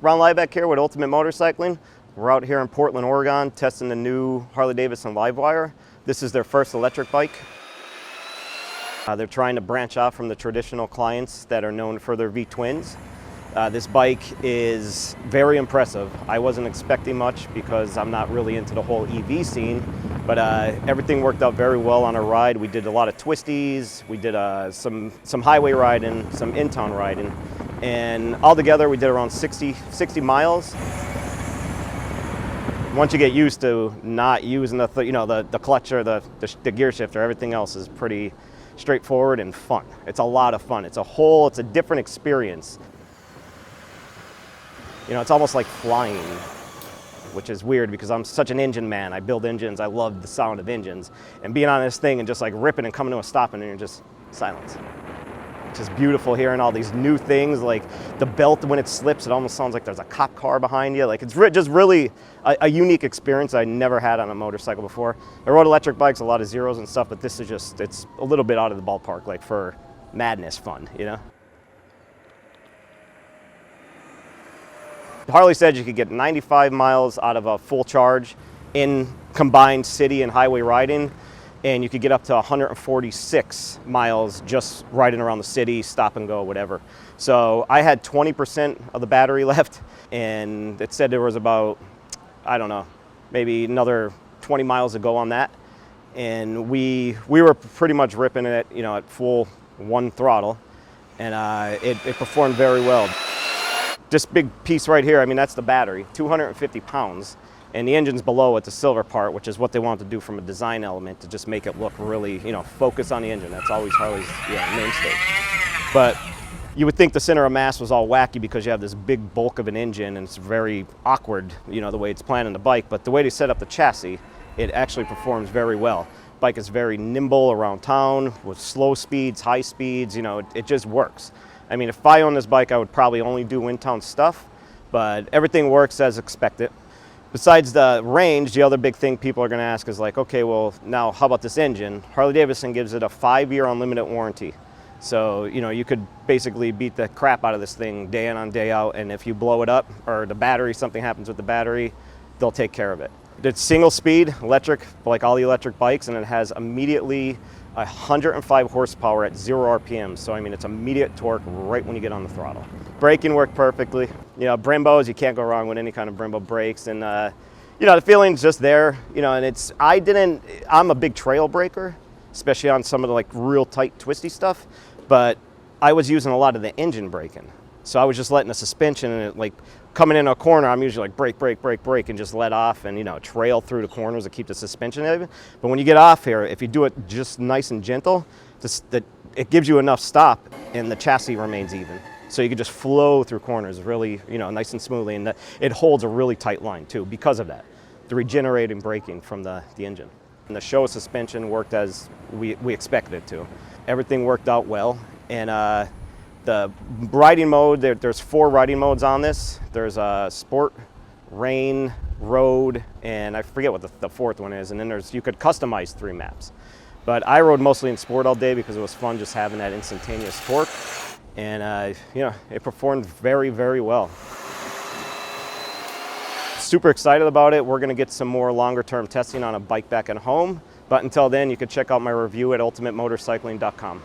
Ron Liebeck here with Ultimate Motorcycling. We're out here in Portland, Oregon, testing the new Harley-Davidson LiveWire. This is their first electric bike. They're trying to branch off from the traditional clients that are known for their V-twins. This bike is very impressive. I wasn't expecting much because I'm not really into the whole EV scene, but everything worked out very well on our ride. We did a lot of twisties, we did some highway riding, some in-town riding, and altogether we did around 60 miles. Once you get used to not using the clutch or the gear shifter, everything else is pretty straightforward and fun. It's a lot of fun. It's a different experience. You know, it's almost like flying, which is weird because I'm such an engine man. I build engines. I love the sound of engines. And being on this thing and just like ripping and coming to a stop and you're just silence. It's just beautiful hearing all these new things, like the belt when it slips, it almost sounds like there's a cop car behind you. Like it's just really a unique experience I never had on a motorcycle before. I rode electric bikes, a lot of zeros and stuff, but this is just, it's a little bit out of the ballpark, like for madness fun, you know? Harley said you could get 95 miles out of a full charge in combined city and highway riding, and you could get up to 146 miles just riding around the city, stop and go, whatever. So I had 20% of the battery left, and it said there was about, I don't know, maybe another 20 miles to go on that. And we were pretty much ripping it, you know, at full one throttle, and it performed very well. This big piece right here, I mean, that's the battery, 250 pounds. And the engine's below at the silver part, which is what they wanted to do from a design element to just make it look really, you know, focus on the engine. That's always Harley's mainstay. But you would think the center of mass was all wacky because you have this big bulk of an engine and it's very awkward, you know, the way it's planned on the bike. But the way they set up the chassis, it actually performs very well. Bike is very nimble around town with slow speeds, high speeds, you know, it just works. I mean, if I owned this bike, I would probably only do in-town stuff, but everything works as expected. Besides the range, the other big thing people are going to ask is like, okay, well, now how about this engine? Harley-Davidson gives it a 5-year unlimited warranty. So, you know, you could basically beat the crap out of this thing day in on day out, and if you blow it up or the battery, something happens with the battery, they'll take care of it. It's single speed, electric, like all the electric bikes, and it has immediately 105 horsepower at 0 RPM. So, I mean, it's immediate torque right when you get on the throttle. Braking worked perfectly. You know, Brembos, you can't go wrong with any kind of Brembo brakes. And, you know, the feeling's just there, you know, and I'm a big trail breaker, especially on some of the like real tight twisty stuff, but I was using a lot of the engine braking. So I was just letting the suspension and it, like coming into a corner, I'm usually like brake, brake, brake, brake, and just let off and, you know, trail through the corners to keep the suspension even. But when you get off here, if you do it just nice and gentle, it gives you enough stop and the chassis remains even. So you can just flow through corners really, you know, nice and smoothly, and it holds a really tight line too because of that. The regenerating braking from the engine. And the show suspension worked as we expected it to. Everything worked out well, and the riding mode, there's 4 riding modes on this. There's sport, rain, road, and I forget what the 4th one is. And then you could customize 3 maps. But I rode mostly in sport all day because it was fun just having that instantaneous torque. And you know, it performed very, very well. Super excited about it. We're gonna get some more longer term testing on a bike back at home. But until then, you can check out my review at ultimatemotorcycling.com.